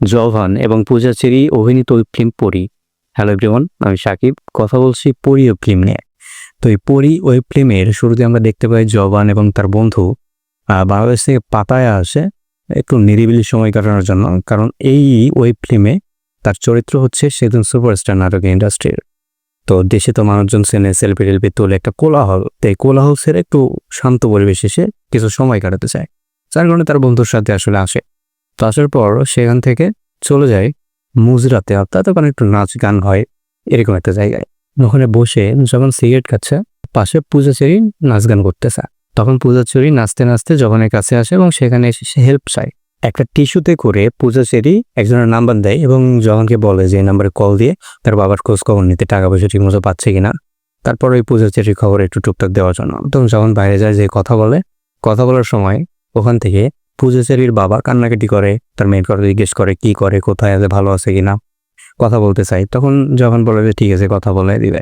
জভান এবং পূজা চেরি অভিনীত web film পরি। হ্যালো এভরিওয়ান, আমি সাকিব, কথা বলছি পরি ওয়েব ফিল্ম নিয়ে। তো এই পরি ওয়েব ফিল্মের শুরুতে আমরা দেখতে পাই জভান এবং তার বন্ধু বাংলাদেশ থেকে পাতায় আসে একটু নিরিবিলি সময় কাটানোর জন্য। কারণ এই ওয়েব ফিল্মে তার চরিত্র হচ্ছে সেদিন সুপারস্টার নাটক ইন্ডাস্ট্রির। তো দেশে তো মানুষজন সেনে সেলফি টেলফি তোলে, একটা কোলাহল। তো এই কোলাহল ছেড়ে একটু শান্ত পরিবেশে সে কিছু সময় কাটাতে চায়, যার কারণে তার বন্ধুর সাথে আসলে আসে। তো আসার পর সেখান থেকে চলে যায় মুজরাতে, অর্থাৎ ওখানে একটু নাচ গান হয় এরকম একটা জায়গায়। ওখানে বসে যখন সিগারেট খাচ্ছে, পাশে পূজা চেরি নাচ গান করতেছে। তখন পূজা চেরি নাচতে নাচতে জগনের কাছে আসে এবং সেখানে এসে সে হেল্প চায়। একটা টিস্যুতে করে পূজা চেরি একজনের নাম্বার দেয় এবং জগনকে বলে যে এই নাম্বারে কল দিয়ে তার বাবার খোঁজ খবর নিতে, টাকা পয়সা ঠিক মতো পাচ্ছে কিনা। তারপর ওই পূজা চেরির খবর একটু টুকটাক দেওয়ার জন্য তখন যখন বাইরে যায়, যে কথা বলার সময় ওখান থেকে পূজা চেরির বাবা কান্নাকাটি করে, তার মেয়ের কথা জিজ্ঞেস করে কি করে, কোথায় আছে, ভালো আছে কিনা, কথা বলতে চাই। তখন যখন বলে যে ঠিক আছে, কথা বলে দিবে।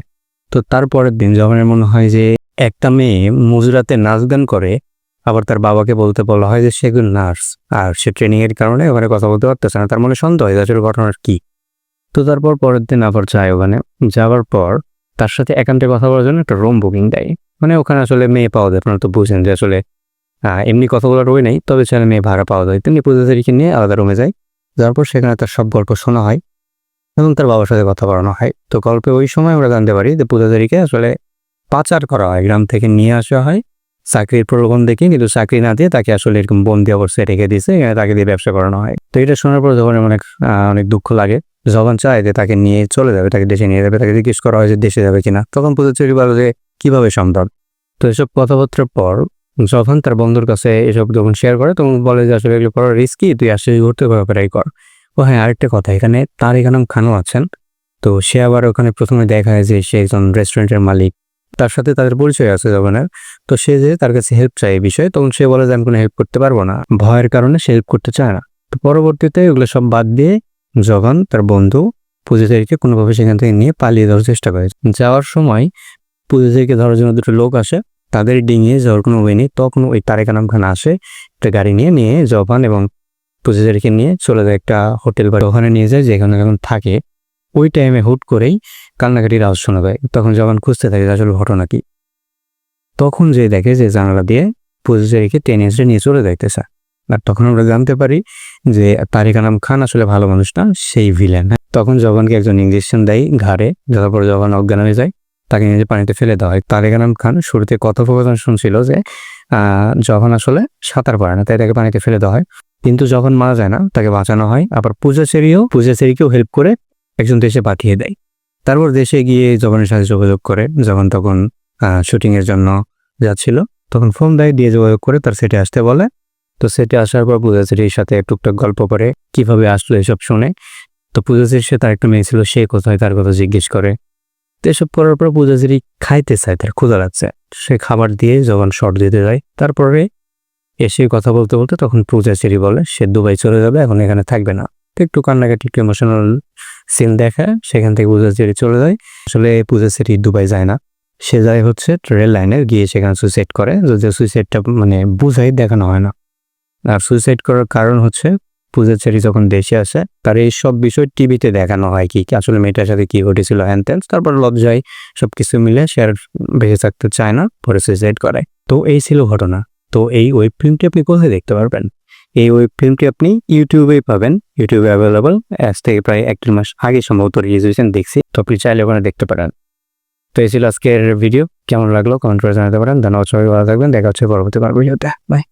তো তারপরের দিন যখনের মনে হয় যে একটা মেয়ে মুজরাতে নাচ গান করে, আবার তার বাবাকে বলতে বলা হয় যে সে একজন নার্স আর সে ট্রেনিং এর কারণে ওখানে কথা বলতে পারতেছে না। তার মনে সন্দেহ হয় আসলে ঘটনার কি। তো তারপর পরের দিন আবার যায়, ওখানে যাওয়ার পর তার সাথে একান্তে কথা বলার জন্য একটা রুম বুকিং দেয়। মানে ওখানে আসলে মেয়ে পাওয়া যায়, আপনারা তো বুঝেন যে আসলে এমনি কথা বলার ওই নাই, তবে ছেলে মেয়ে ভাড়া পাওয়া যায়। তেমনি পূজা চেরিকে নিয়ে আলাদা রুমে যায়। যাওয়ার পর সেখানে তার সব গল্প শোনা হয় এবং তার বাবার সাথে কথা বলানো হয়। তো গল্পে ওই সময় আমরা জানতে পারি যে পূজা চেরিকে আসলে পাচার করা হয়, গ্রাম থেকে নিয়ে আসা হয় চাকরির প্রলোভন দেখে, কিন্তু চাকরি না দিয়ে তাকে আসলে এরকম বন্দি অবস্থায় রেখে দিয়েছে, এখানে তাকে দিয়ে ব্যবসা করানো হয়। তো এটা শোনার পর যখন অনেক দুঃখ লাগে। যখন চায় যে তাকে নিয়ে চলে যাবে, তাকে দেশে নিয়ে যাবে, তাকে জিজ্ঞেস করা হয় যে দেশে যাবে কিনা। তখন পূজা চেরি বলে যে কিভাবে সম্ভব। তো এসব কথাবার্তার পর যখন তার বন্ধুর কাছে এসব যখন শেয়ার করে, তখন বলে যে আসলে এগুলো করা রিস্কি, তুই আসলে ঘুরতে ব্যাপারাই কর। ও হ্যাঁ, আরেকটা কথা, এখানে তারেক আনাম খানও আছেন। তো সে আবার ওখানে প্রথমে দেখা যায় যে সে একজন রেস্টুরেন্টের মালিক, তার সাথে তাদের পরিচয় আছে যখনের। তো সে যে তার কাছে হেল্প চায় এই বিষয়ে, তখন সে বলে যে আমি কোনো হেল্প করতে পারবো না, ভয়ের কারণে সে হেল্প করতে চায় না। তো পরবর্তীতে এগুলো সব বাদ দিয়ে যখন তার বন্ধু পূজা চেরিকে কোনোভাবে সেখান থেকে নিয়ে পালিয়ে যাওয়ার চেষ্টা করে, যাওয়ার সময় পূজা চেরিকে ধরার জন্য দুটো লোক আসে, তাদের ডিঙিয়ে যাওয়ার কোনো ওয়ে নেই। তখন ওই তারেক আনাম খান আসে একটা গাড়ি নিয়ে জভান এবং পূজা চেরিকে নিয়ে চলে যায় একটা হোটেল বা ওখানে নিয়ে যায়, যেখানে যখন থাকে ওই টাইমে হুট করেই কান্নাকাটির আওয়াজ শোনা যায়। তখন যখন খুঁজতে থাকে আসলে ঘটনা কি, তখন যে দেখে যে জানালা দিয়ে পূজা চেরিকে টেনে এসে নিয়ে চলে যাইতেছে। আর তখন আমরা জানতে পারি যে তারেক আনাম খান আসলে ভালো মানুষ না, সেই ভিলেন। তখন জগনকে একজন ইঞ্জেকশন দেয় ঘাড়ে, যাওয়ার পর যখন অজ্ঞান হয়ে যায় তাকে নিজে পানিতে ফেলে দেওয়া হয়। তারেক আনাম খান শুরুতে কথোপকথন শুনছিল যে যখন আসলে সাঁতার পারে না, তাই তাকে পানিতে ফেলে দেওয়া হয়। কিন্তু যখন মারা যায় না, তাকে বাঁচানো হয়। আবার পূজা চেরিকেও হেল্প করে একজন দেশে পাঠিয়ে দেয়। তারপর দেশে গিয়ে জগনের সাথে যোগাযোগ করে, যখন তখন শুটিং এর জন্য যাচ্ছিল, তখন ফোন দিয়ে যোগাযোগ করে তার সেটে আসতে বলে। তো সেটে আসার পর পূজা চেরির সাথে টুকটাক গল্প করে, কিভাবে আসলো এসব শুনে। তো পূজা চেরির সাথে তার একটা মেয়ে ছিল, সে কোথায়, তার কথা জিজ্ঞেস করে। তো এসব করার পর পূজা চেরি খাইতে চায়, তার ক্ষুধা লাগছে, সে খাবার দিয়ে যখন শর্ট দিতে যায়, তারপরে এসে কথা বলতে বলতে তখন পূজা চেরি বলে সে দুবাই চলে যাবে, এখন এখানে থাকবে না। তো একটু কান্নাকাটি, একটু ইমোশনাল সিন দেখা, সেখান থেকে পূজা চেরি চলে যায়। আসলে পূজা চেরি দুবাই যায় না, সে যায় হচ্ছে রেল লাইনে গিয়ে সেখানে সুইসাইড করে। যদি সুইসাইডটা বুঝাই দেখানো হয় না। আর সুইসাইড করার কারণ হচ্ছে পূজা চেরি যখন দেশে আসে, তার এই সব বিষয় টিভিতে দেখানো হয় কি আসলে মেয়েটার সাথে কি ঘটেছিল হ্যান ত্যান। তারপর লজ্জায় সবকিছু মিলে সে আর বেঁচে থাকতে চায় না, পরে সুইসাইড করে। তো এই ছিল ঘটনা। তো এই ওয়েব ফিল্মটি আপনি কোথায় দেখতে পারবেন? এই ওয়েব ফিল্মটি আপনি ইউটিউবেই পাবেন, ইউটিউবে অ্যাভেলেবল। আজ থেকে প্রায় 1-2 মাস আগে সম্ভবত রিলিজ হয়েছেন, দেখছি। তো আপনি চাইলে ওখানে দেখতে পারেন। তো এই ছিল আজকের ভিডিও, কেমন লাগলো কমেন্ট করে জানাতে পারেন। ধন্যবাদ, সবাই ভালো থাকবেন, দেখা হচ্ছে পরবর্তী ভিডিওতে। বাই।